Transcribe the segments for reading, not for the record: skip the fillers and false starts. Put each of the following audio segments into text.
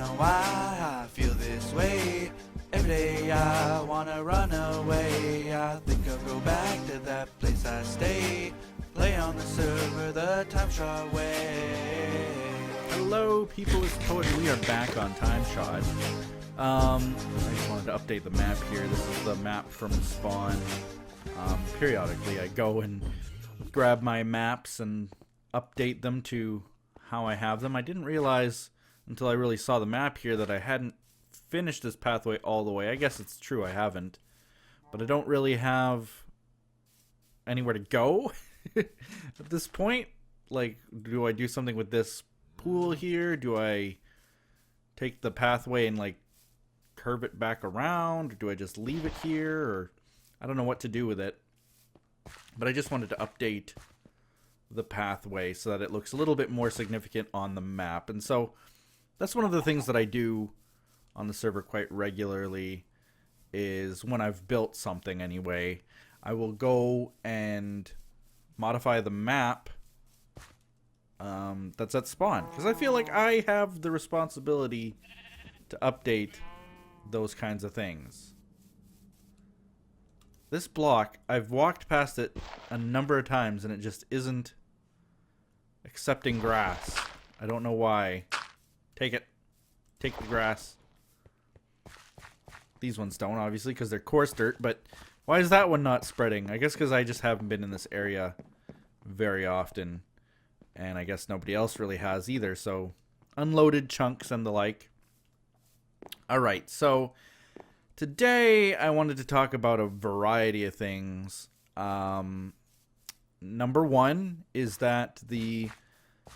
know why I feel this way. Every day I wanna run away. I think I'll go back to that place I stay. Play on the server the TimeShot way. Hello, people. It's Poet. We are back on TimeShot. I just wanted to update the map here. This is the map from Spawn. Periodically, I go and grab my maps and update them to how I have them. I didn't realize until I really saw the map here that I hadn't finished this pathway all the way. I guess it's true, I haven't. But I don't really have anywhere to go at this point. Like, do I do something with this pool here? Do I take the pathway and, like, curve it back around? Or do I just leave it here? Or I don't know what to do with it. But I just wanted to update the pathway so that it looks a little bit more significant on the map. And so that's one of the things that I do on the server quite regularly, is when I've built something anyway, I will go and modify the map that's at spawn, because I feel like I have the responsibility to update those kinds of things. This block, I've walked past it a number of times and it just isn't accepting grass. I don't know why. Take it. Take the grass. These ones don't, obviously, because they're coarse dirt, but why is that one not spreading? I guess because I just haven't been in this area very often, and I guess nobody else really has either, so unloaded chunks and the like. Alright, so today I wanted to talk about a variety of things. Number one is that the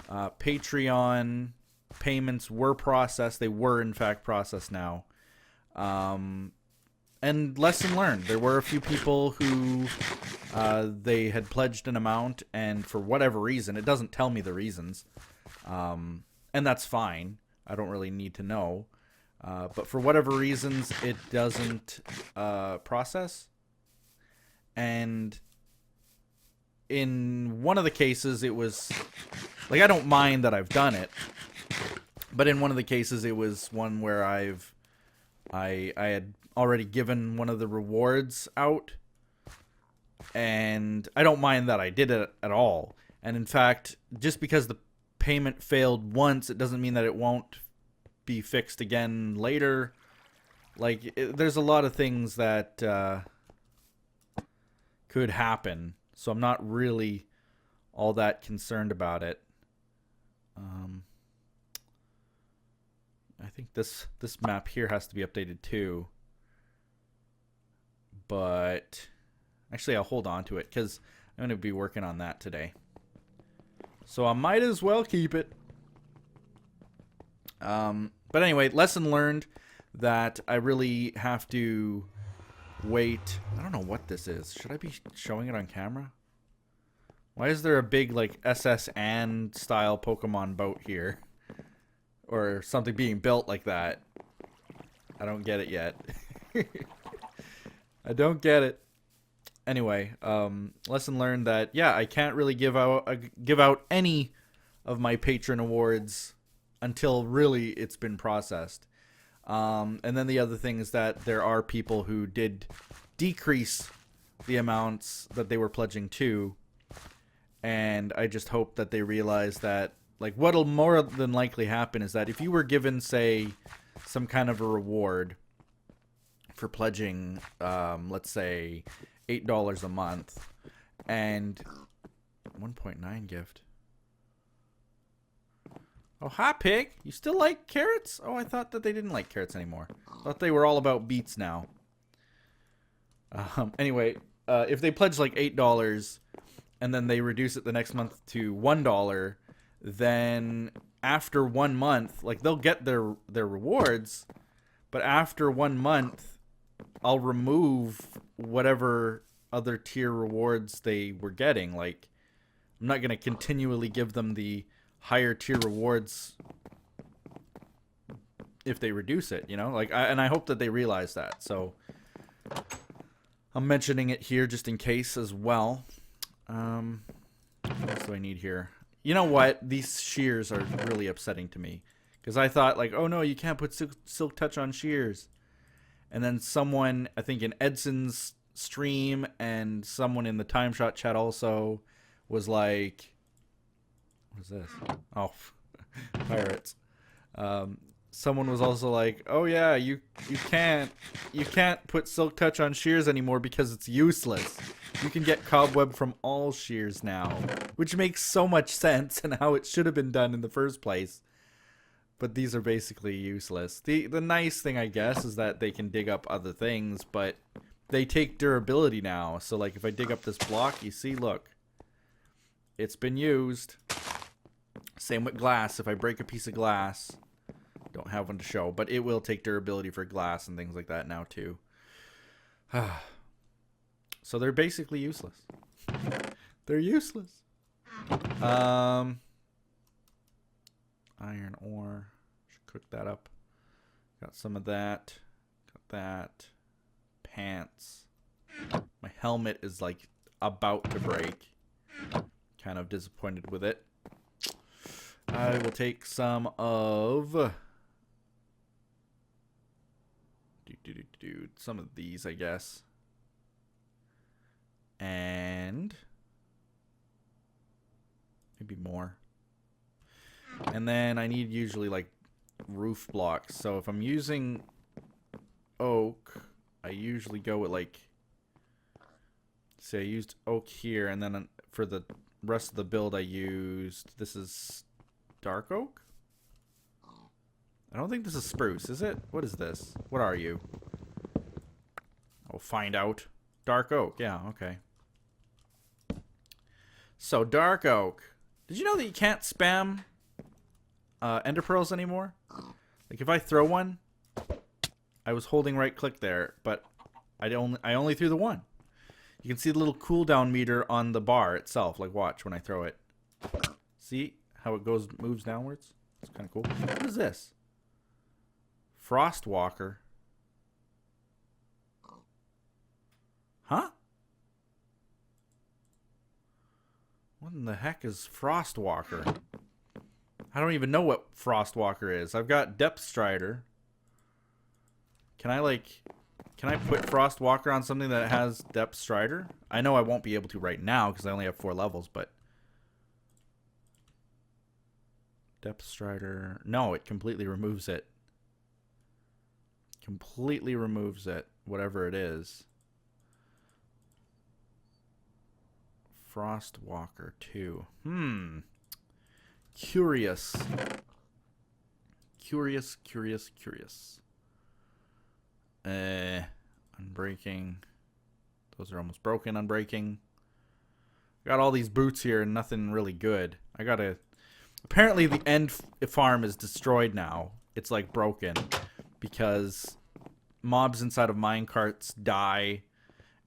Patreon payments were processed. They were, in fact, processed now. And lesson learned. There were a few people who they had pledged an amount, and for whatever reason, it doesn't tell me the reasons, and that's fine. I don't really need to know. But for whatever reasons, it doesn't process. And in one of the cases, it was like, I don't mind that I've done it, but in one of the cases, it was one where I had already given one of the rewards out, and I don't mind that I did it at all. And in fact, just because the payment failed once, it doesn't mean that it won't be fixed again later. Like, there's a lot of things that could happen, so I'm not really all that concerned about it. I think this map here has to be updated too. But actually, I'll hold on to it because I'm going to be working on that today. So I might as well keep it. But anyway, lesson learned that I really have to wait. I don't know what this is. Should I be showing it on camera? Why is there a big, like, SS Anne style Pokemon boat here? Or something being built like that? I don't get it yet. I don't get it. Anyway, lesson learned that, yeah, I can't really give out any of my patron awards until really it's been processed. And then the other thing is that there are people who did decrease the amounts that they were pledging to, and I just hope that they realize that, like, what'll more than likely happen is that if you were given, say, some kind of a reward for pledging, let's say, $8 a month, and 1.9 gift. Oh, hi, pig. You still like carrots? Oh, I thought that they didn't like carrots anymore. I thought they were all about beets now. Anyway, if they pledge like $8 and then they reduce it the next month to $1, then after 1 month, like, they'll get their rewards, but after 1 month, I'll remove whatever other tier rewards they were getting. Like, I'm not going to continually give them the higher tier rewards if they reduce it, you know? Like, and I hope that they realize that. So I'm mentioning it here just in case as well. What else do I need here? You know what? These shears are really upsetting to me. Because I thought, like, oh no, you can't put silk touch on shears. And then someone, I think in Edson's stream and someone in the TimeShot chat also was like, what is this? Oh, pirates. Someone was also like, oh yeah, you can't put silk touch on shears anymore because it's useless. You can get cobweb from all shears now, which makes so much sense and how it should have been done in the first place. But these are basically useless. The nice thing, I guess, is that they can dig up other things, but they take durability now. So like if I dig up this block, you see, look, it's been used. Same with glass. If I break a piece of glass, don't have one to show, but it will take durability for glass and things like that now too. So they're basically useless. They're useless. Iron ore. Should cook that up. Got some of that. Got that. Pants. My helmet is like about to break. Kind of disappointed with it. I will take some of some of these, I guess. And maybe more. And then I need usually like roof blocks. So if I'm using oak, I usually go with like, say I used oak here, and then for the rest of the build I used, this is dark oak? I don't think this is spruce, is it? What is this? What are you? I'll find out. Dark oak, yeah, okay. So dark oak. Did you know that you can't spam ender pearls anymore? Like if I throw one, I was holding right click there, but I only threw the one. You can see the little cooldown meter on the bar itself. Like watch when I throw it. See how it moves downwards? It's kind of cool. What is this? Frost Walker. Huh? What in the heck is Frost Walker? I don't even know what Frost Walker is. I've got Depth Strider. Can I put Frost Walker on something that has Depth Strider? I know I won't be able to right now because I only have 4 levels, but Depth Strider. No, it completely removes it. Completely removes it, whatever it is. Frost Walker 2. Curious. Curious. Unbreaking. Those are almost broken. Unbreaking. Got all these boots here and nothing really good. I gotta... Apparently the end farm is destroyed now. It's like broken. Because mobs inside of minecarts die.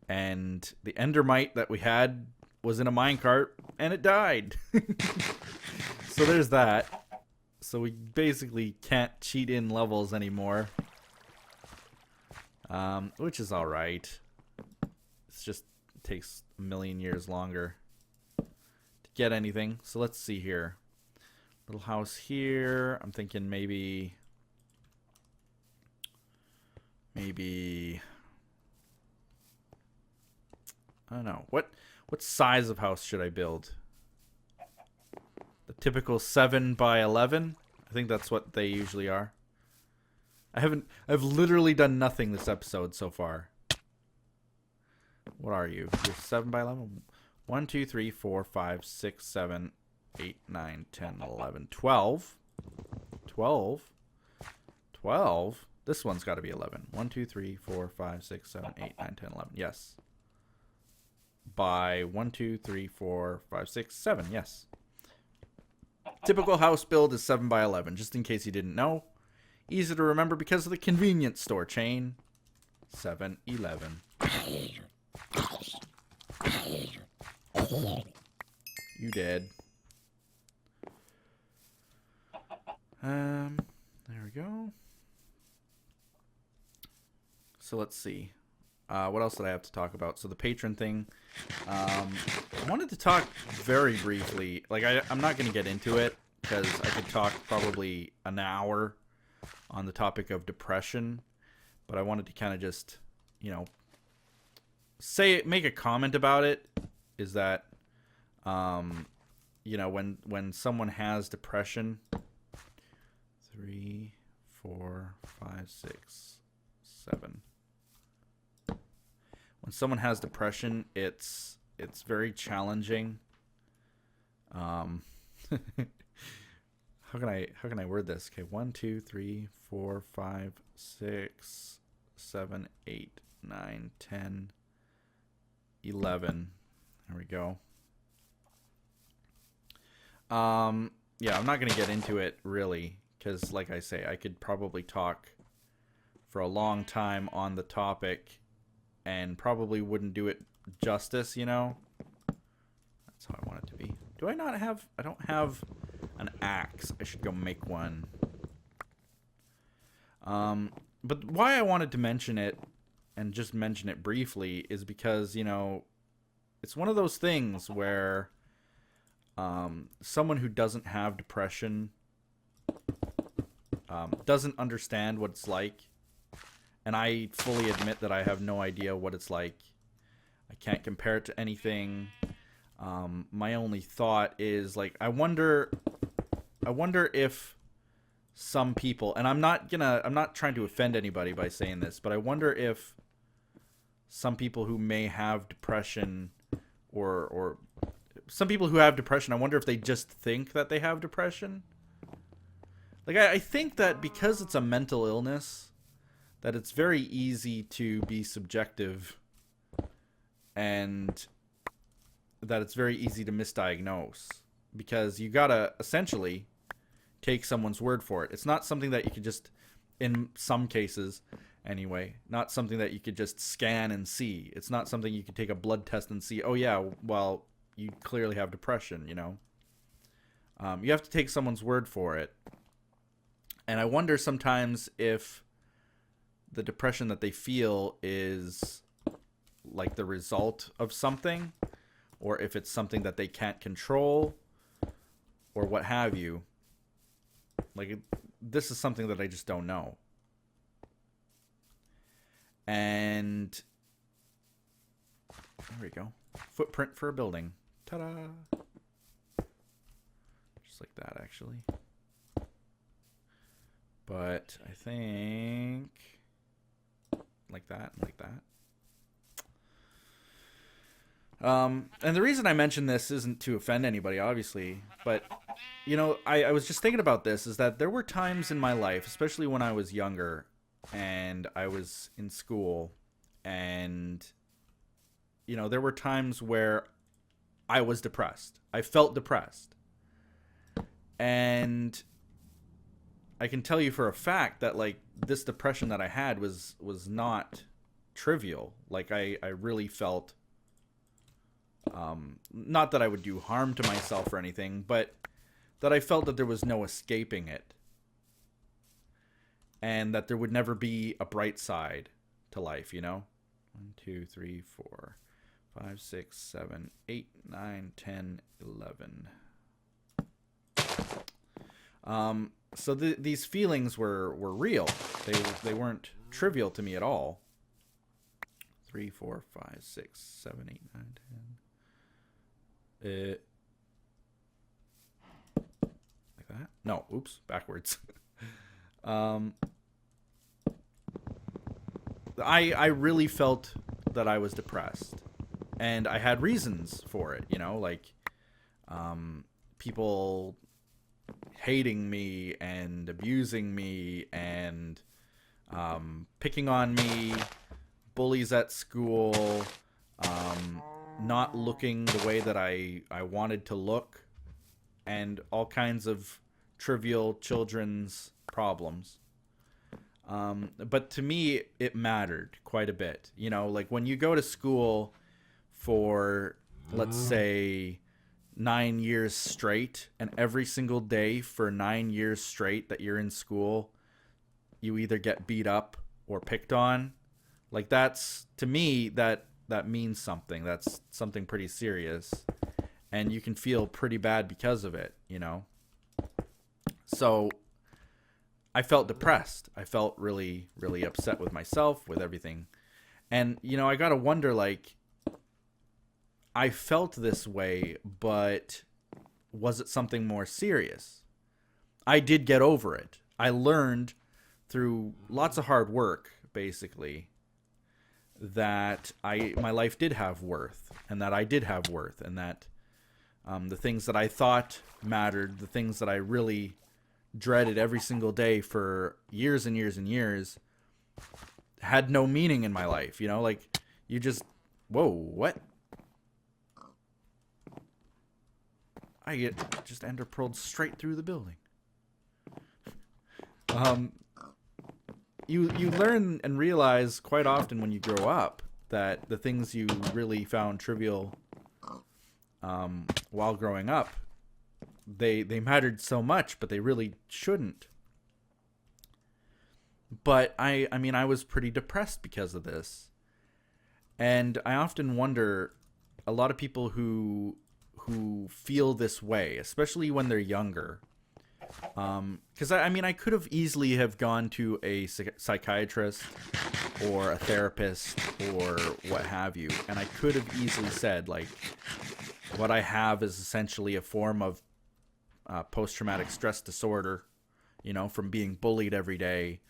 And the endermite that we had was in a minecart. And it died. So there's that. So we basically can't cheat in levels anymore. Which is alright. It's just it takes a million years longer to get anything. So let's see here. Little house here. I'm thinking maybe I don't know. What size of house should I build? The typical 7 by 11? I think that's what they usually are. I've literally done nothing this episode so far. What are you? You're 7 by 11? 1, 2, 3, 4, 5, 6, 7, 8, 9, 10, 11, 12. 12? This one's got to be 11. 1, 2, 3, 4, 5, 6, 7, 8, 9, 10, 11. Yes. By 1, 2, 3, 4, 5, 6, 7. Yes. Typical house build is 7 by 11, just in case you didn't know. Easy to remember because of the convenience store chain. 7-Eleven. You dead. There we go. So let's see. What else did I have to talk about? So the patron thing. I wanted to talk very briefly. Like I'm not going to get into it because I could talk probably an hour on the topic of depression, but I wanted to kind of just, you know, make a comment about it. Is that, you know, when someone has depression, 3, 4, 5, 6, 7. When someone has depression, it's very challenging. How can I word this? Okay, 1, 2, 3, 4, 5, 6, 7, 8, 9, 10, 11. There we go. Yeah, I'm not gonna get into it really, because like I say, I could probably talk for a long time on the topic and probably wouldn't do it justice, you know. That's how I want it to be. Do I not have... I don't have an axe. I should go make one. But why I wanted to mention it, and just mention it briefly, is because, you know, it's one of those things where someone who doesn't have depression doesn't understand what it's like. And I fully admit that I have no idea what it's like. I can't compare it to anything. My only thought is, like, I wonder if some people, and I'm not trying to offend anybody by saying this, but I wonder if some people who may have depression, or some people who have depression, I wonder if they just think that they have depression. Like, I think that because it's a mental illness, that it's very easy to be subjective, and that it's very easy to misdiagnose, because you gotta essentially take someone's word for it. It's not something that you could just, in some cases anyway, not something that you could just scan and see. It's not something you could take a blood test and see, oh yeah, well, you clearly have depression, you know. You have to take someone's word for it. And I wonder sometimes if the depression that they feel is like the result of something, or if it's something that they can't control, or what have you. Like, this is something that I just don't know. And there we go. Footprint for a building. Ta-da! Just like that, actually. But I think like that, like that. And the reason I mention this isn't to offend anybody, obviously, but, you know, I was just thinking about this, is that there were times in my life, especially when I was younger and I was in school, and, you know, there were times where I was depressed. I felt depressed. And I can tell you for a fact that, like, this depression that I had was not trivial. Like, I really felt... not that I would do harm to myself or anything, but that I felt that there was no escaping it. And that there would never be a bright side to life, you know? 1, 2, 3, 4, 5, 6, 7, 8, 9, 10, 11. So these feelings were real. They weren't trivial to me at all. 3, 4, 5, 6, 7, 8, 9, 10. Like that? No, oops, backwards. I really felt that I was depressed, and I had reasons for it, you know, like people hating me and abusing me and picking on me, bullies at school, not looking the way that I wanted to look, and all kinds of trivial children's problems. But to me, it mattered quite a bit. You know, like when you go to school for, let's say, 9 years straight, and every single day for 9 years straight that you're in school, you either get beat up or picked on. Like, that's, to me, that means something. That's something pretty serious. And you can feel pretty bad because of it, you know? So I felt depressed. I felt really, really upset with myself, with everything. And, you know, I got to wonder, like, I felt this way, but was it something more serious? I did get over it. I learned through lots of hard work, basically, that my life did have worth, and that I did have worth, and that the things that I thought mattered, the things that I really dreaded every single day for years and years and years, had no meaning in my life. You know, like, you just, whoa, what? I get just ender pearled straight through the building. You learn and realize quite often when you grow up that the things you really found trivial while growing up, they mattered so much, but they really shouldn't. But I mean, I was pretty depressed because of this. And I often wonder, a lot of people who feel this way, especially when they're younger, because I mean, I could have easily have gone to a psychiatrist or a therapist or what have you, and I could have easily said, like, what I have is essentially a form of post-traumatic stress disorder, you know, from being bullied every day.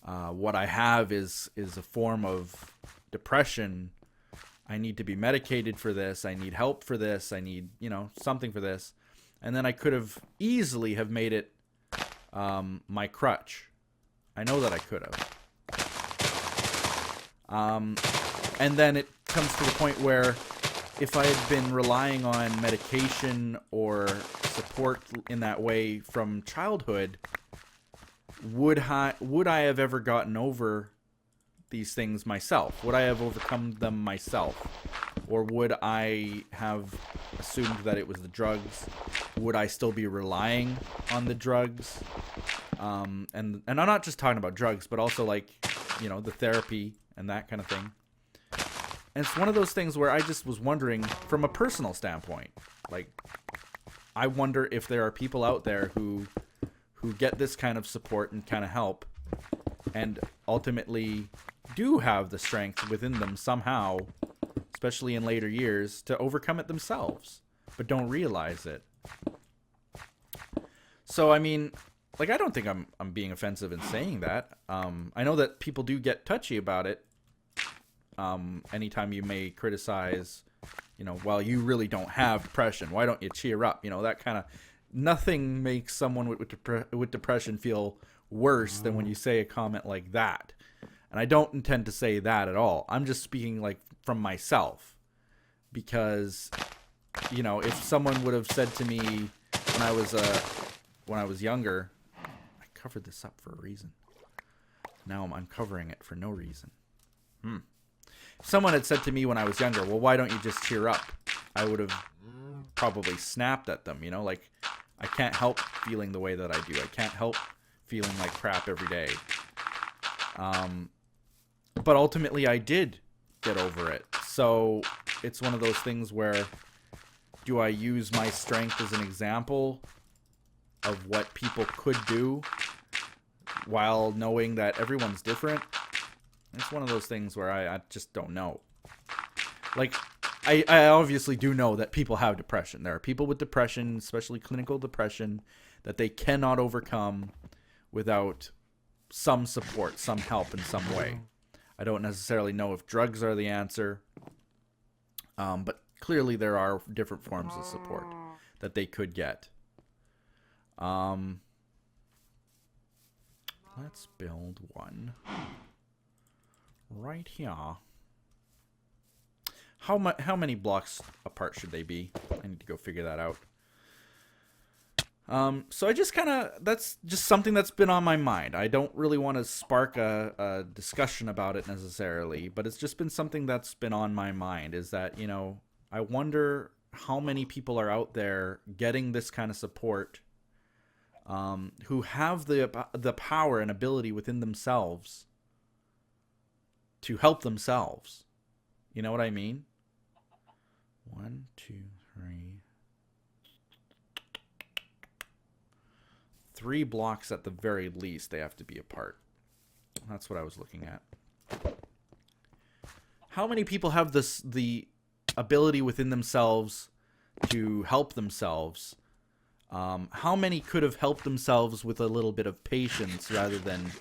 What I have is a form of depression. I need to be medicated for this. I need help for this. I need, you know, something for this. And then I could have easily have made it my crutch. I know that I could have. And then it comes to the point where if I had been relying on medication or support in that way from childhood, would I have ever gotten over these things myself? Would I have overcome them myself? Or would I have assumed that it was the drugs? Would I still be relying on the drugs? And I'm not just talking about drugs, but also, like, you know, the therapy and that kind of thing. And it's one of those things where I just was wondering, from a personal standpoint, like, I wonder if there are people out there who get this kind of support and kind of help, and ultimately do have the strength within them somehow, especially in later years, to overcome it themselves, but don't realize it. So, I mean, like, I don't think I'm being offensive in saying that. I know that people do get touchy about it. Anytime you may criticize, you know, well, you really don't have depression, why don't you cheer up? You know, that kind of, nothing makes someone with depression feel worse than when you say a comment like that. And I don't intend to say that at all. I'm just speaking, like, from myself, because, you know, if someone would have said to me when I was younger, I covered this up for a reason. Now I'm uncovering it for no reason. If someone had said to me when I was younger, well, why don't you just cheer up? I would have probably snapped at them, you know, like, I can't help feeling the way that I do. I can't help feeling like crap every day. But ultimately I did get over it. So it's one of those things where, do I use my strength as an example of what people could do while knowing that everyone's different? It's one of those things where I just don't know. Like, I obviously do know that people have depression. There are people with depression, especially clinical depression, that they cannot overcome without some support, some help in some way. I don't necessarily know if drugs are the answer, but clearly there are different forms of support that they could get. Let's build one right here. How many blocks apart should they be? I need to go figure that out. So I just that's just something that's been on my mind. I don't really want to spark a discussion about it necessarily, but it's just been something that's been on my mind, is that, you know, I wonder how many people are out there getting this kind of support, who have the power and ability within themselves to help themselves. You know what I mean? 1, 2, 3. 3 blocks at the very least they have to be apart. That's what I was looking at. How many people have the ability within themselves to help themselves? How many could have helped themselves with a little bit of patience rather than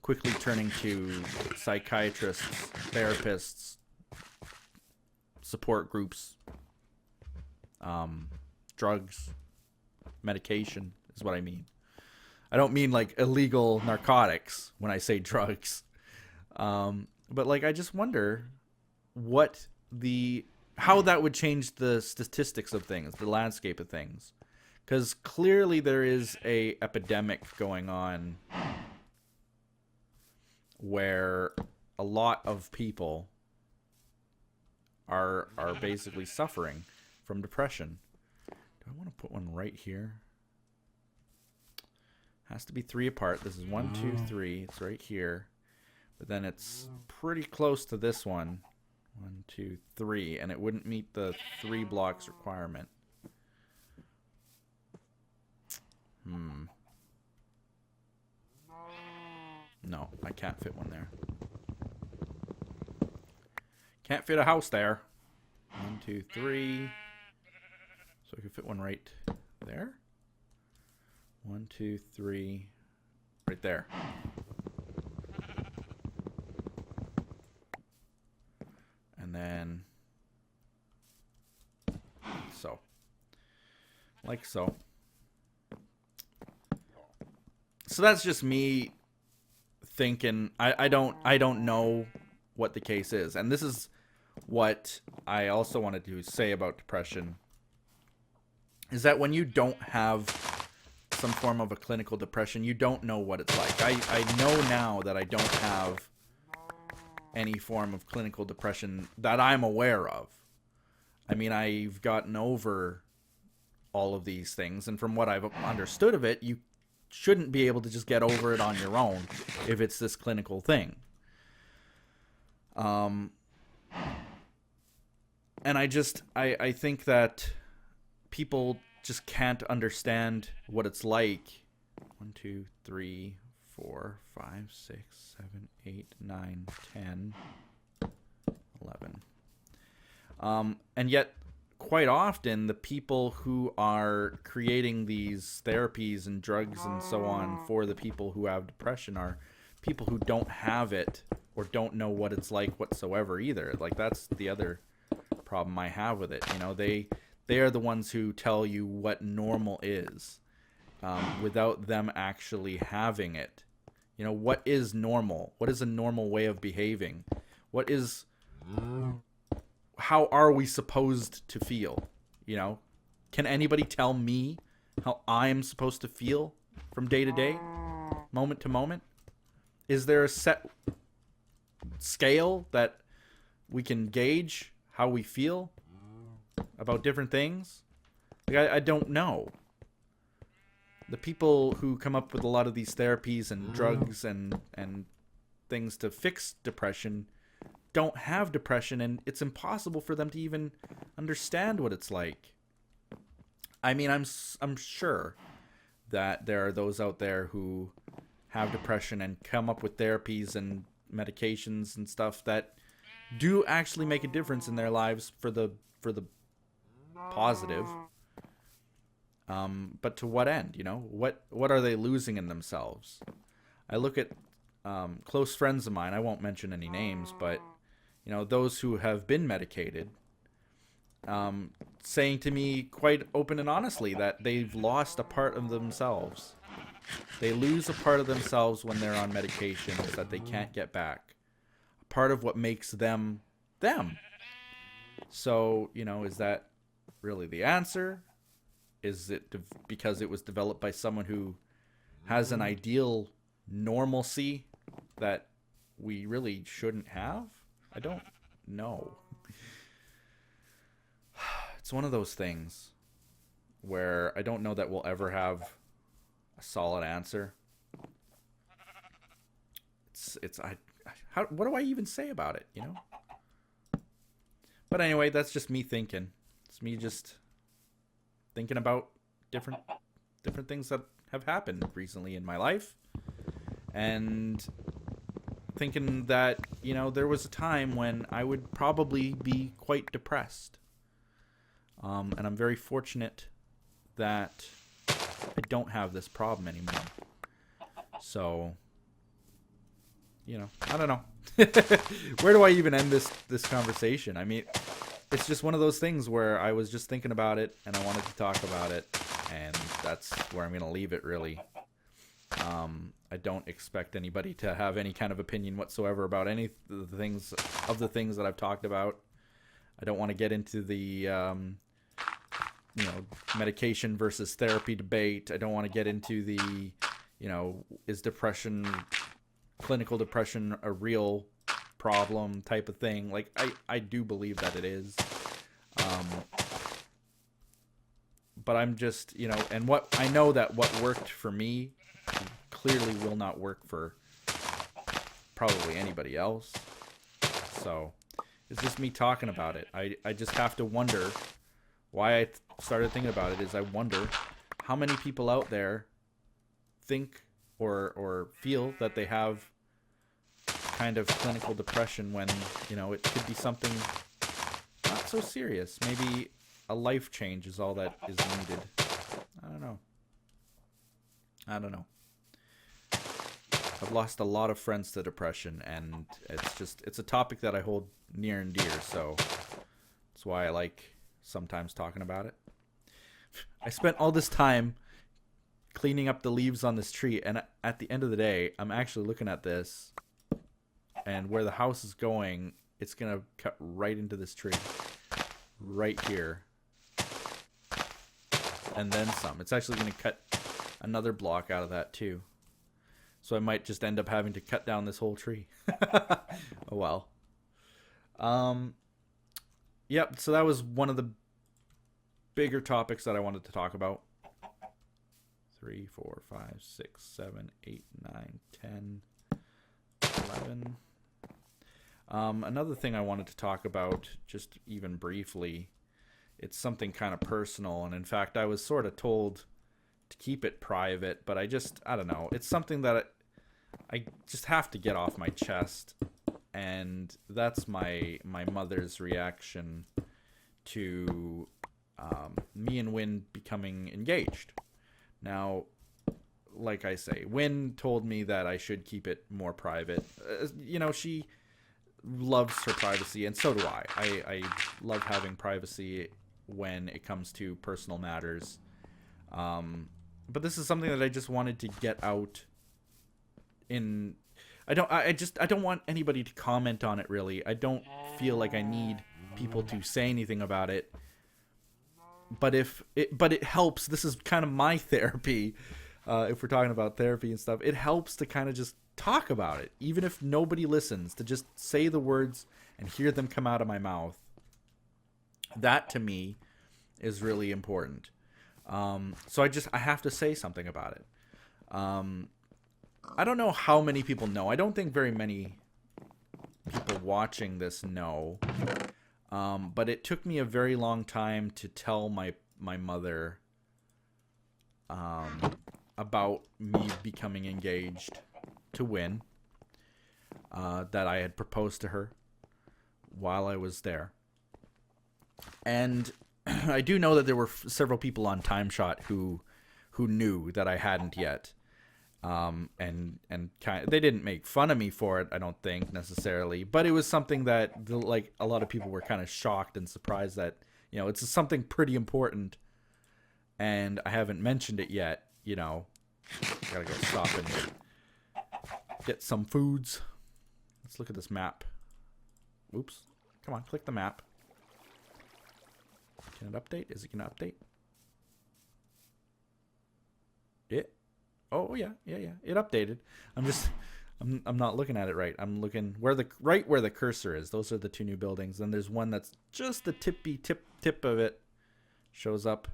quickly turning to psychiatrists, therapists, support groups, drugs, medication is what I mean. I don't mean like illegal narcotics when I say drugs. But like, I just wonder how that would change the statistics of things, the landscape of things. Because clearly there is a epidemic going on where a lot of people are basically suffering from depression. Do I want to put one right here? Has to be 3 apart. This is 1, 2, 3. It's right here. But then it's pretty close to this one. 1, 2, 3. And it wouldn't meet the 3 blocks requirement. No, I can't fit one there. Can't fit a house there. 1, 2, 3. So I can fit one right there. 1, 2, 3. Right there. And then so. Like so. So that's just me thinking. I don't know what the case is. And this is what I also wanted to say about depression. Is that when you don't have some form of a clinical depression, you don't know what it's like. I know now that I don't have any form of clinical depression that I'm aware of. I mean, I've gotten over all of these things, and from what I've understood of it, you shouldn't be able to just get over it on your own if it's this clinical thing. And I think that people just can't understand what it's like. 1, 2, 3, 4, 5, 6, 7, 8, 9, 10, 11. And yet, quite often, the people who are creating these therapies and drugs and so on for the people who have depression are people who don't have it or don't know what it's like whatsoever either. Like, that's the other problem I have with it. You know, they are the ones who tell you what normal is, without them actually having it. You know, what is normal? What is a normal way of behaving? How are we supposed to feel? You know, can anybody tell me how I'm supposed to feel from day to day, moment to moment? Is there a set scale that we can gauge how we feel about different things? Like, I don't know. The people who come up with a lot of these therapies and drugs and things to fix depression don't have depression, and it's impossible for them to even understand what it's like. I mean, I'm sure that there are those out there who have depression and come up with therapies and medications and stuff that do actually make a difference in their lives for the positive. But to what end? You know, what are they losing in themselves? I look at close friends of mine. I won't mention any names, but you know, those who have been medicated, saying to me quite open and honestly that they've lost a part of themselves. They lose a part of themselves when they're on medications that they can't get back. A part of what makes them them. So, you know, is that really the answer? Is it because it was developed by someone who has an ideal normalcy that we really shouldn't have? I don't know. It's one of those things where I don't know that we'll ever have a solid answer. What do I even say about it, you know? But anyway, that's just me thinking. It's me just thinking about different things that have happened recently in my life, and thinking that, you know, there was a time when I would probably be quite depressed. And I'm very fortunate that I don't have this problem anymore. So, you know, I don't know. Where do I even end this conversation? I mean, it's just one of those things where I was just thinking about it and I wanted to talk about it, and that's where I'm going to leave it, really. I don't expect anybody to have any kind of opinion whatsoever about any of the things that I've talked about. I don't want to get into the you know, medication versus therapy debate. I don't want to get into the, you know, is clinical depression a real problem type of thing. Like, I do believe that it is. But I'm just, you know, and what I know that what worked for me clearly will not work for probably anybody else. So it's just me talking about it. I just have to wonder why I started thinking about it is I wonder how many people out there think or feel that they have kind of clinical depression when, you know, it could be something not so serious. Maybe a life change is all that is needed. I don't know. I've lost a lot of friends to depression, and it's a topic that I hold near and dear, so that's why I like sometimes talking about it. I spent all this time cleaning up the leaves on this tree, and at the end of the day, I'm actually looking at this, and where the house is going, it's gonna cut right into this tree right here, and then some. It's actually gonna cut another block out of that too, so I might just end up having to cut down this whole tree. Oh well. Yep, so that was one of the bigger topics that I wanted to talk about. 3, 4, 5, 6, 7, 8, 9, 10, 11. Another thing I wanted to talk about, just even briefly, it's something kind of personal, and in fact I was sort of told to keep it private, but I don't know. It's something that I just have to get off my chest, and that's my mother's reaction to me and Wyn becoming engaged. Now, like I say, Wyn told me that I should keep it more private. You know, she loves her privacy, and so do I. I love having privacy when it comes to personal matters. But this is something that I just wanted to get out in... I don't want anybody to comment on it, really. I don't feel like I need people to say anything about it. But it helps. This is kind of my therapy. If we're talking about therapy and stuff, it helps to kind of just talk about it, even if nobody listens, to just say the words and hear them come out of my mouth. That to me is really important. So I have to say something about it. I don't know how many people know. I don't think very many people watching this know. But it took me a very long time to tell my mother about me becoming engaged to Wyn, that I had proposed to her while I was there. And I do know that there were several people on TimeShot who knew that I hadn't yet. And kind of, they didn't make fun of me for it, I don't think necessarily, but it was something that like a lot of people were kind of shocked and surprised that, you know, it's something pretty important and I haven't mentioned it yet. You know, gotta go stop and get some foods. Let's look at this map. Oops. Come on, click the map. Can it update? Is it gonna update? Oh yeah. It updated. I'm not looking at it right. I'm looking where the cursor is. Those are the two new buildings. Then there's one that's just the tip of it shows up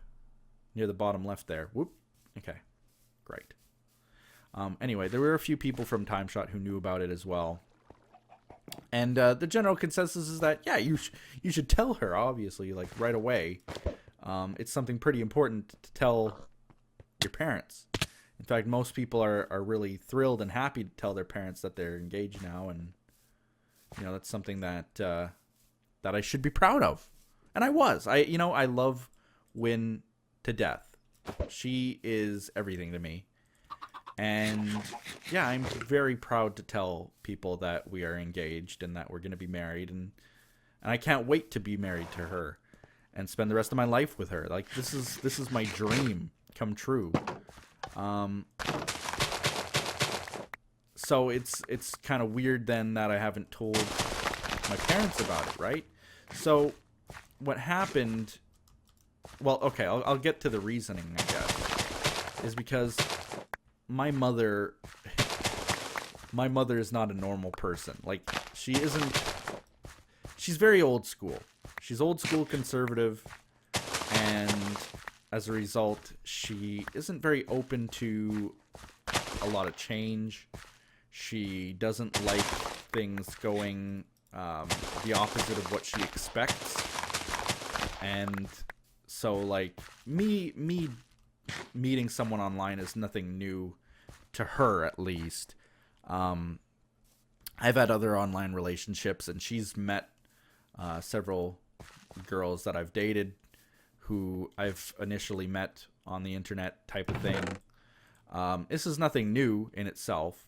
near the bottom left there. Whoop. Okay. Great. Anyway, there were a few people from TimeShot who knew about it as well. And the general consensus is that, yeah, you should tell her, obviously, like right away. It's something pretty important to tell your parents. In fact, most people are really thrilled and happy to tell their parents that they're engaged now, and that's something that that I should be proud of. And I was. I love Wyn to death. She is everything to me. And yeah, I'm very proud to tell people that we are engaged and that we're going to be married, and I can't wait to be married to her and spend the rest of my life with her. Like, this is my dream come true. So it's kind of weird then that I haven't told my parents about it, right? So what happened, well, okay, I'll get to the reasoning, I guess, is because my mother is not a normal person. Like, she's very old school. She's old school conservative, and as a result, she isn't very open to a lot of change. She doesn't like things going the opposite of what she expects. And so, like, me meeting someone online is nothing new to her, at least. I've had other online relationships, and she's met several girls that I've dated who I've initially met on the internet, type of thing. This is nothing new in itself,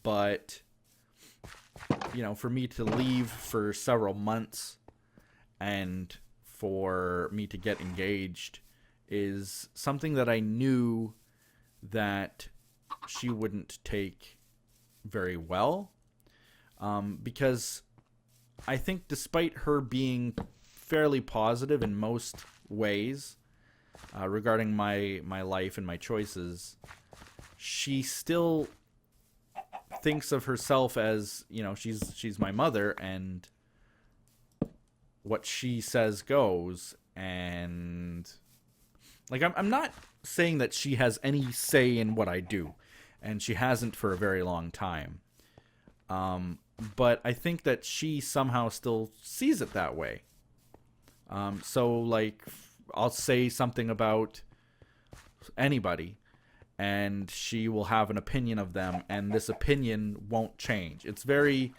but for me to leave for several months and for me to get engaged is something that I knew that she wouldn't take very well, because I think despite her being fairly positive in most ways regarding my life and my choices, she still thinks of herself as, she's my mother, and what she says goes. And like, I'm not saying that she has any say in what I do, and she hasn't for a very long time. But I think that she somehow still sees it that way. So, like, I'll say something about anybody, and she will have an opinion of them, and this opinion won't change. It's very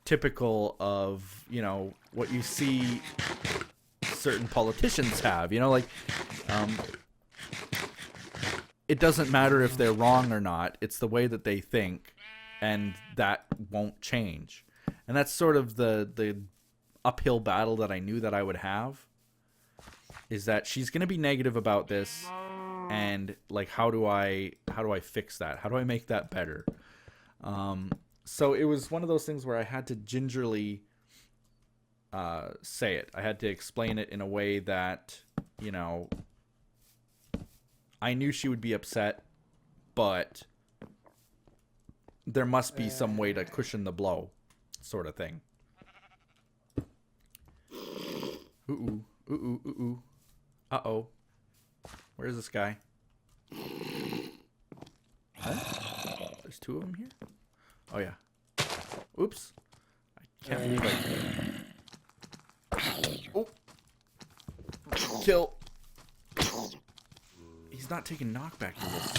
typical of, what you see certain politicians have. It doesn't matter if they're wrong or not. It's the way that they think, and that won't change. And that's sort of the uphill battle that I knew that I would have, is that she's going to be negative about this, and like, how do I fix that? How do I make that better? So it was one of those things where I had to gingerly say it. I had to explain it in a way that, I knew she would be upset, but there must be some way to cushion the blow, sort of thing. Ooh, ooh, ooh, ooh, ooh. Uh-oh. Where's this guy? What? There's two of them here? Oh, yeah. Oops. I can't believe Oh. Kill. He's not taking knockback to this.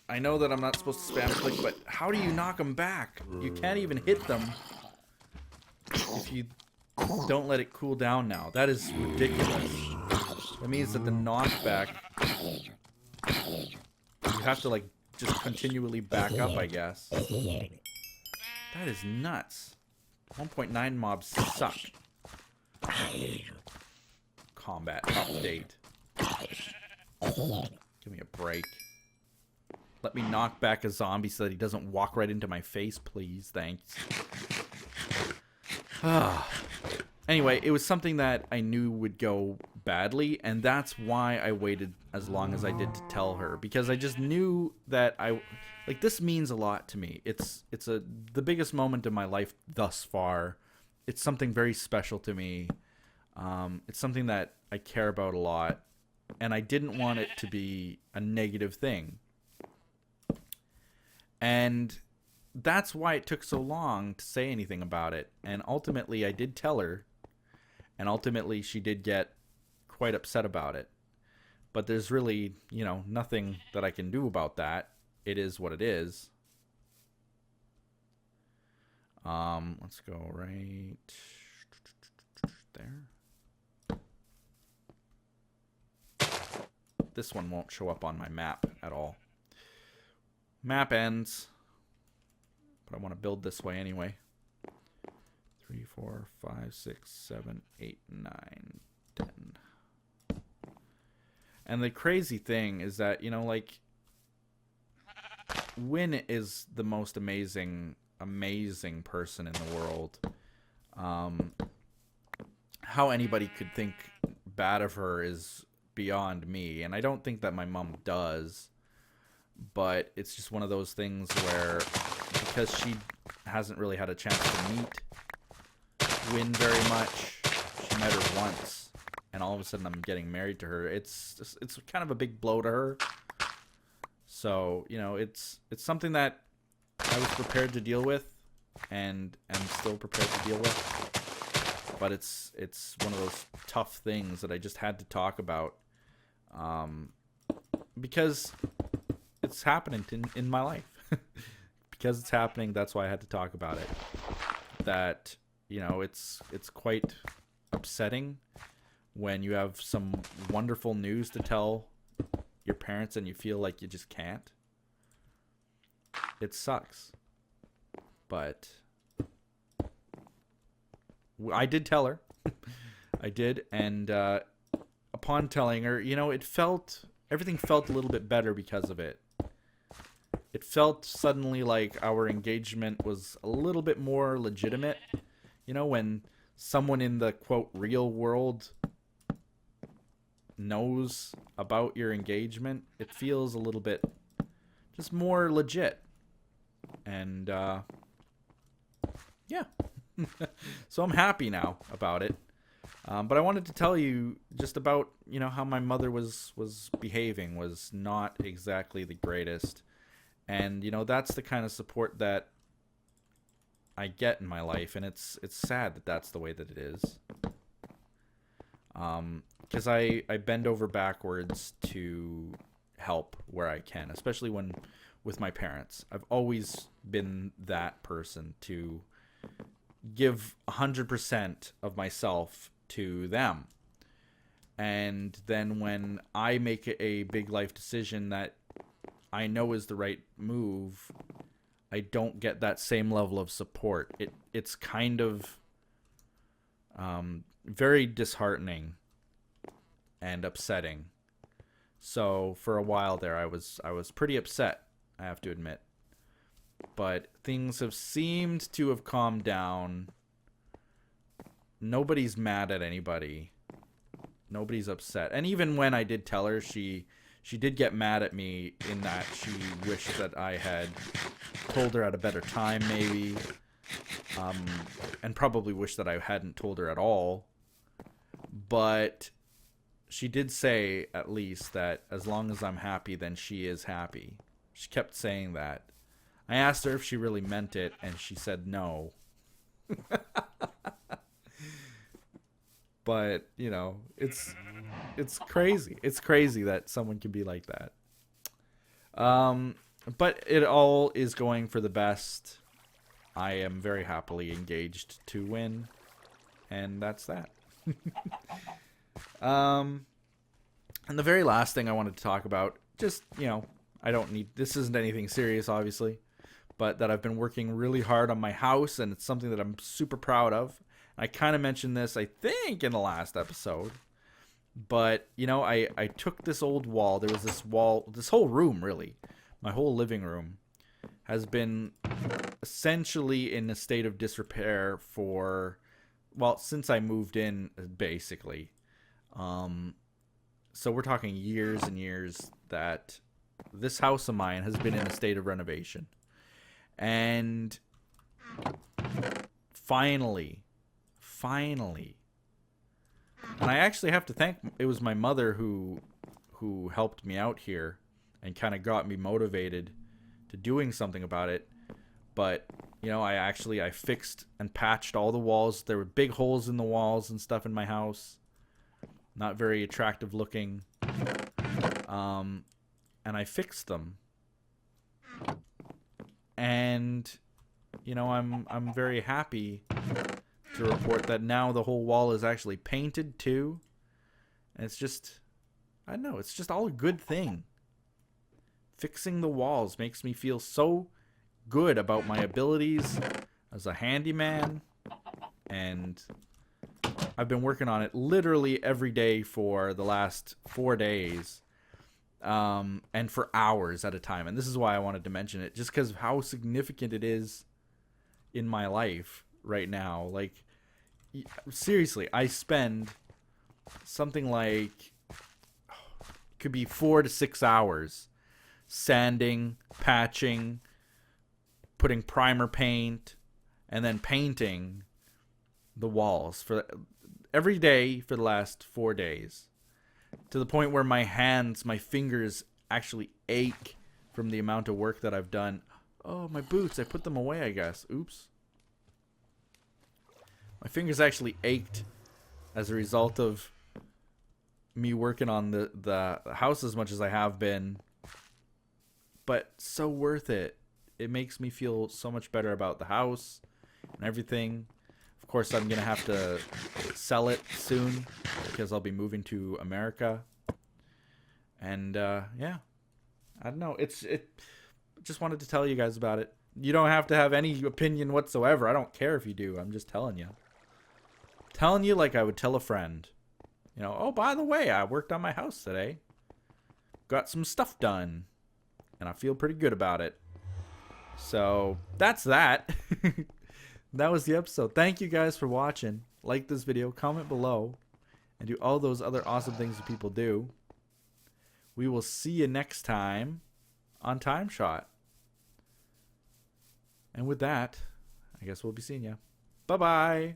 I know that I'm not supposed to spam click, but how do you knock them back? You can't even hit them if you don't let it cool down now. That is ridiculous. That means that the knockback, you have to, like, just continually back up, I guess. That is nuts. 1.9 mobs suck. Combat update. Give me a break. Let me knock back a zombie so that he doesn't walk right into my face, please. Thanks. Anyway, it was something that I knew would go badly, and that's why I waited as long as I did to tell her, because I just knew that this means a lot to me. It's the biggest moment of my life thus far. It's something very special to me. It's something that I care about a lot, and I didn't want it to be a negative thing. And that's why it took so long to say anything about it. And ultimately, I did tell her. And ultimately, she did get quite upset about it. But there's really, nothing that I can do about that. It is what it is. Let's go right there. This one won't show up on my map at all. Map ends. But I want to build this way anyway. 3, 4, 5, 6, 7, 8, 9, 10. And the crazy thing is that, Wyn is the most amazing person in the world. How anybody could think bad of her is beyond me. And I don't think that my mom does. But it's just one of those things where, because she hasn't really had a chance to meet Wyn very much, she met her once, and all of a sudden I'm getting married to her. It's kind of a big blow to her. So, it's something that I was prepared to deal with, and am still prepared to deal with. But it's one of those tough things that I just had to talk about, because it's happening in my life. Because it's happening, that's why I had to talk about it. That, it's quite upsetting when you have some wonderful news to tell your parents and you feel like you just can't. It sucks. But I did tell her. I did, and upon telling her, everything felt a little bit better because of it. It felt suddenly like our engagement was a little bit more legitimate. When someone in the, quote, real world knows about your engagement, it feels a little bit just more legit. And, yeah. So I'm happy now about it. But I wanted to tell you just about, how my mother was behaving, was not exactly the greatest. And, that's the kind of support that I get in my life. And it's sad that that's the way that it is. Because I bend over backwards to help where I can, especially with my parents. I've always been that person to give 100% of myself to them. And then when I make a big life decision that I know is the right move, I don't get that same level of support. It's kind of very disheartening and upsetting. So for a while there, I was pretty upset, I have to admit. But things have seemed to have calmed down. Nobody's mad at anybody. Nobody's upset. And even when I did tell her, she did get mad at me in that she wished that I had told her at a better time, maybe. And probably wished that I hadn't told her at all. But she did say, at least, that as long as I'm happy, then she is happy. She kept saying that. I asked her if she really meant it, and she said no. But, it's crazy. It's crazy that someone can be like that. But it all is going for the best. I am very happily engaged to Wyn, and that's that. And the very last thing I wanted to talk about, just, this isn't anything serious, obviously, but that I've been working really hard on my house, and it's something that I'm super proud of. I kind of mentioned this, I think, in the last episode. But, I took this old wall. There was this wall, this whole room, really. My whole living room has been essentially in a state of disrepair since I moved in, basically. So we're talking years and years that this house of mine has been in a state of renovation. And finally, and I actually have to thank, it was my mother who helped me out here and kind of got me motivated to doing something about it. But You know, I fixed and patched all the walls. There were big holes in the walls and stuff in my house. Not very attractive looking. And I fixed them. And you know, I'm very happy to report that now the whole wall is actually painted too. And it's just, I don't know, it's just all a good thing. Fixing the walls makes me feel so good about my abilities as a handyman, and I've been working on it literally every day for the last 4 days, and for hours at a time. And this is why I wanted to mention it, just because of how significant it is in my life right now. Like, seriously, I spend something like, it could be 4 to 6 hours sanding, patching, putting primer paint, and then painting the walls for every day for the last 4 days, to the point where my hands, my fingers actually ache from the amount of work that I've done. Oh, my boots, I put them away, I guess. Oops. My fingers actually ached as a result of me working on the house as much as I have been. But so worth it. It makes me feel so much better about the house and everything. Of course, I'm going to have to sell it soon because I'll be moving to America. And yeah, I don't know. Just wanted to tell you guys about it. You don't have to have any opinion whatsoever. I don't care if you do. I'm just telling you. Telling you like I would tell a friend. You know, oh, by the way, I worked on my house today. Got some stuff done. And I feel pretty good about it. So, that's that. That was the episode. Thank you guys for watching. Like this video, comment below, and do all those other awesome things that people do. We will see you next time on TimeShot. And with that, I guess we'll be seeing you. Bye-bye.